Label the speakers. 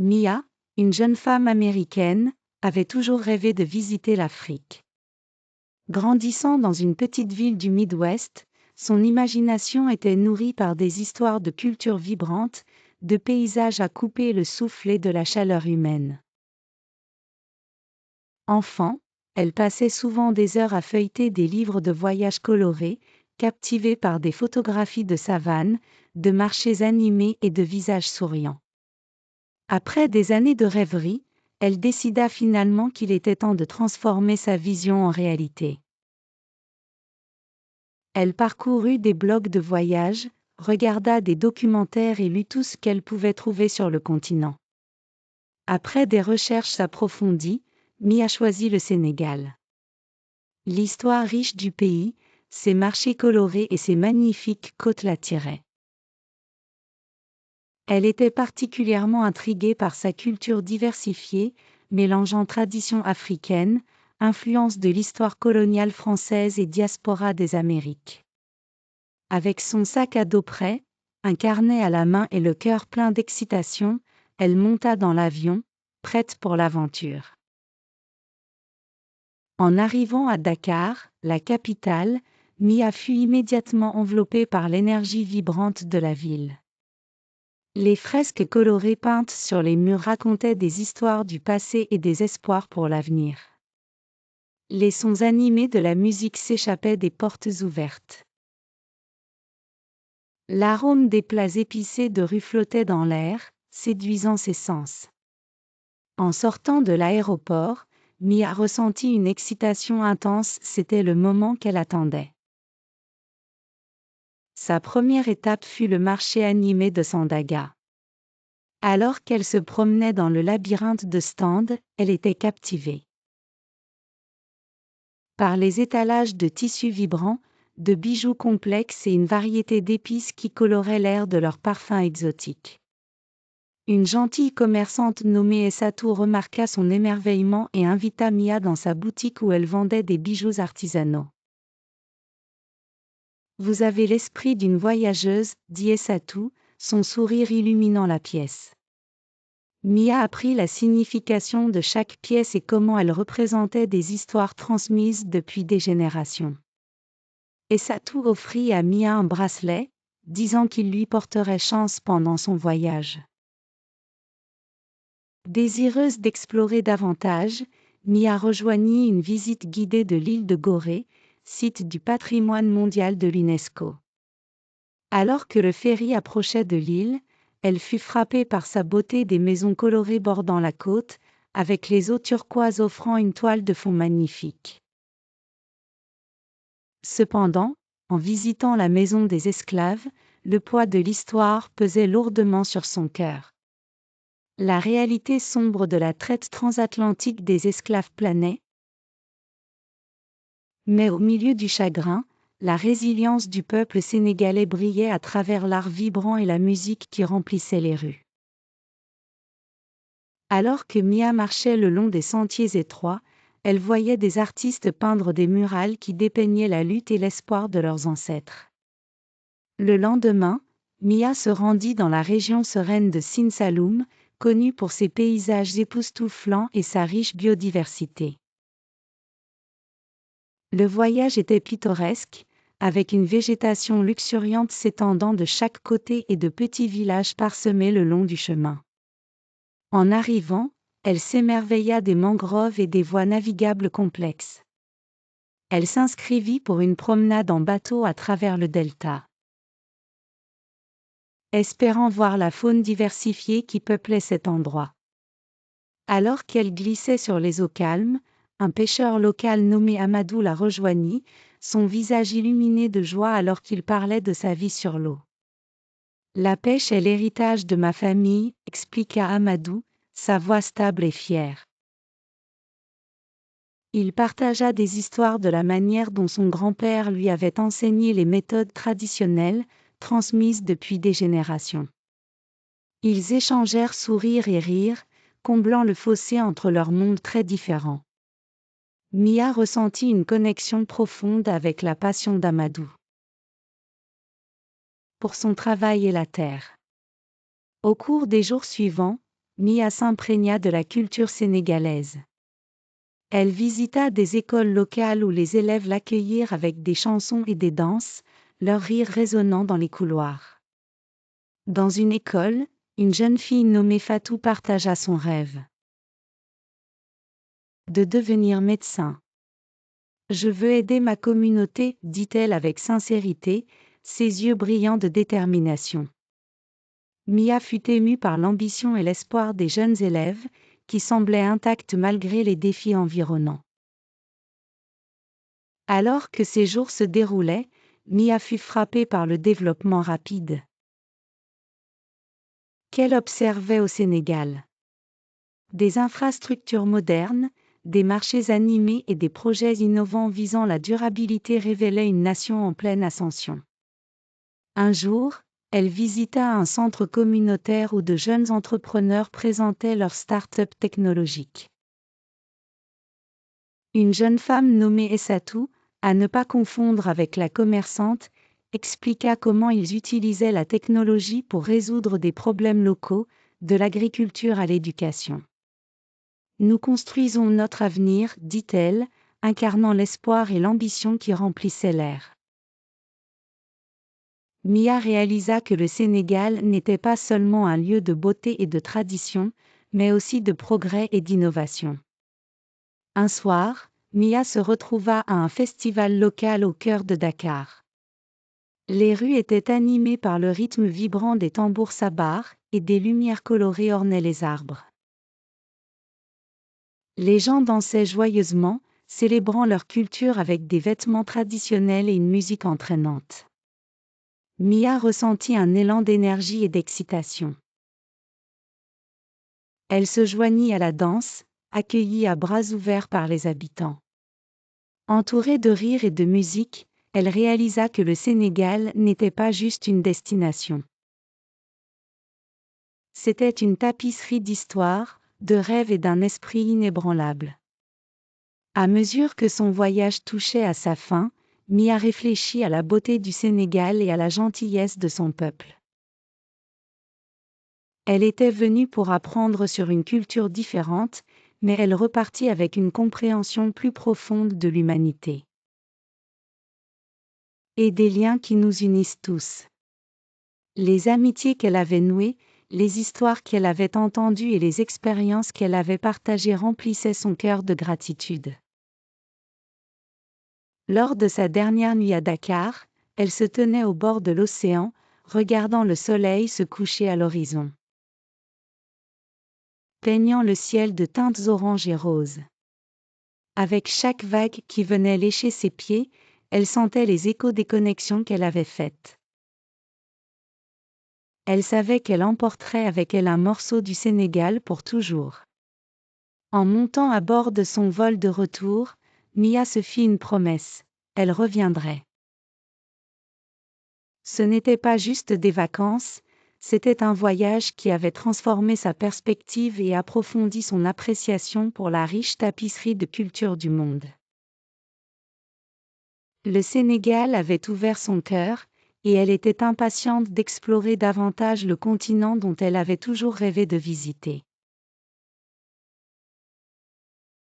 Speaker 1: Mia, une jeune femme américaine, avait toujours rêvé de visiter l'Afrique. Grandissant dans une petite ville du Midwest, son imagination était nourrie par des histoires de cultures vibrantes, de paysages à couper le souffle et de la chaleur humaine. Enfant, elle passait souvent des heures à feuilleter des livres de voyage colorés, captivée par des photographies de savanes, de marchés animés et de visages souriants. Après des années de rêverie, elle décida finalement qu'il était temps de transformer sa vision en réalité. Elle parcourut des blogs de voyage, regarda des documentaires et lut tout ce qu'elle pouvait trouver sur le continent. Après des recherches approfondies, Mia choisit le Sénégal. L'histoire riche du pays, ses marchés colorés et ses magnifiques côtes l'attiraient. Elle était particulièrement intriguée par sa culture diversifiée, mélangeant tradition africaine, influence de l'histoire coloniale française et diaspora des Amériques. Avec son sac à dos prêt, un carnet à la main et le cœur plein d'excitation, elle monta dans l'avion, prête pour l'aventure. En arrivant à Dakar, la capitale, Mia fut immédiatement enveloppée par l'énergie vibrante de la ville. Les fresques colorées peintes sur les murs racontaient des histoires du passé et des espoirs pour l'avenir. Les sons animés de la musique s'échappaient des portes ouvertes. L'arôme des plats épicés de rue flottait dans l'air, séduisant ses sens. En sortant de l'aéroport, Mia ressentit une excitation intense, c'était le moment qu'elle attendait. Sa première étape fut le marché animé de Sandaga. Alors qu'elle se promenait dans le labyrinthe de stands, elle était captivée par les étalages de tissus vibrants, de bijoux complexes et une variété d'épices qui coloraient l'air de leurs parfums exotiques. Une gentille commerçante nommée Essatou remarqua son émerveillement et invita Mia dans sa boutique où elle vendait des bijoux artisanaux. « Vous avez l'esprit d'une voyageuse, » dit Essatou, son sourire illuminant la pièce. Mia apprit la signification de chaque pièce et comment elle représentait des histoires transmises depuis des générations. Essatou offrit à Mia un bracelet, disant qu'il lui porterait chance pendant son voyage. Désireuse d'explorer davantage, Mia rejoignit une visite guidée de l'île de Gorée, site du patrimoine mondial de l'UNESCO. Alors que le ferry approchait de l'île, elle fut frappée par sa beauté des maisons colorées bordant la côte, avec les eaux turquoises offrant une toile de fond magnifique. Cependant, en visitant la maison des esclaves, le poids de l'histoire pesait lourdement sur son cœur. La réalité sombre de la traite transatlantique des esclaves planait. Mais au milieu du chagrin, la résilience du peuple sénégalais brillait à travers l'art vibrant et la musique qui remplissait les rues. Alors que Mia marchait le long des sentiers étroits, elle voyait des artistes peindre des murales qui dépeignaient la lutte et l'espoir de leurs ancêtres. Le lendemain, Mia se rendit dans la région sereine de Sine Saloum, connue pour ses paysages époustouflants et sa riche biodiversité. Le voyage était pittoresque, avec une végétation luxuriante s'étendant de chaque côté et de petits villages parsemés le long du chemin. En arrivant, elle s'émerveilla des mangroves et des voies navigables complexes. Elle s'inscrivit pour une promenade en bateau à travers le delta, espérant voir la faune diversifiée qui peuplait cet endroit. Alors qu'elle glissait sur les eaux calmes, un pêcheur local nommé Amadou la rejoignit, son visage illuminé de joie alors qu'il parlait de sa vie sur l'eau. « La pêche est l'héritage de ma famille, » expliqua Amadou, sa voix stable et fière. Il partagea des histoires de la manière dont son grand-père lui avait enseigné les méthodes traditionnelles, transmises depuis des générations. Ils échangèrent sourires et rires, comblant le fossé entre leurs mondes très différents. Mia ressentit une connexion profonde avec la passion d'Amadou pour son travail et la terre. Au cours des jours suivants, Mia s'imprégna de la culture sénégalaise. Elle visita des écoles locales où les élèves l'accueillirent avec des chansons et des danses, leur rire résonnant dans les couloirs. Dans une école, une jeune fille nommée Fatou partagea son rêve de devenir médecin. Je veux aider ma communauté, dit-elle avec sincérité, ses yeux brillants de détermination. Mia fut émue par l'ambition et l'espoir des jeunes élèves, qui semblaient intacts malgré les défis environnants. Alors que ces jours se déroulaient, Mia fut frappée par le développement rapide qu'elle observait au Sénégal. Des infrastructures modernes, des marchés animés et des projets innovants visant la durabilité révélaient une nation en pleine ascension. Un jour, elle visita un centre communautaire où de jeunes entrepreneurs présentaient leurs start-up technologiques. Une jeune femme nommée Essatou, à ne pas confondre avec la commerçante, expliqua comment ils utilisaient la technologie pour résoudre des problèmes locaux, de l'agriculture à l'éducation. Nous construisons notre avenir, dit-elle, incarnant l'espoir et l'ambition qui remplissaient l'air. Mia réalisa que le Sénégal n'était pas seulement un lieu de beauté et de tradition, mais aussi de progrès et d'innovation. Un soir, Mia se retrouva à un festival local au cœur de Dakar. Les rues étaient animées par le rythme vibrant des tambours sabars, et des lumières colorées ornaient les arbres. Les gens dansaient joyeusement, célébrant leur culture avec des vêtements traditionnels et une musique entraînante. Mia ressentit un élan d'énergie et d'excitation. Elle se joignit à la danse, accueillie à bras ouverts par les habitants. Entourée de rires et de musique, elle réalisa que le Sénégal n'était pas juste une destination. C'était une tapisserie d'histoire, de rêves et d'un esprit inébranlable. À mesure que son voyage touchait à sa fin, Mia réfléchit à la beauté du Sénégal et à la gentillesse de son peuple. Elle était venue pour apprendre sur une culture différente, mais elle repartit avec une compréhension plus profonde de l'humanité. Et des liens qui nous unissent tous. Les amitiés qu'elle avait nouées, les histoires qu'elle avait entendues et les expériences qu'elle avait partagées remplissaient son cœur de gratitude. Lors de sa dernière nuit à Dakar, elle se tenait au bord de l'océan, regardant le soleil se coucher à l'horizon, peignant le ciel de teintes oranges et roses. Avec chaque vague qui venait lécher ses pieds, elle sentait les échos des connexions qu'elle avait faites. Elle savait qu'elle emporterait avec elle un morceau du Sénégal pour toujours. En montant à bord de son vol de retour, Mia se fit une promesse, elle reviendrait. Ce n'était pas juste des vacances, c'était un voyage qui avait transformé sa perspective et approfondi son appréciation pour la riche tapisserie de culture du monde. Le Sénégal avait ouvert son cœur, et elle était impatiente d'explorer davantage le continent dont elle avait toujours rêvé de visiter.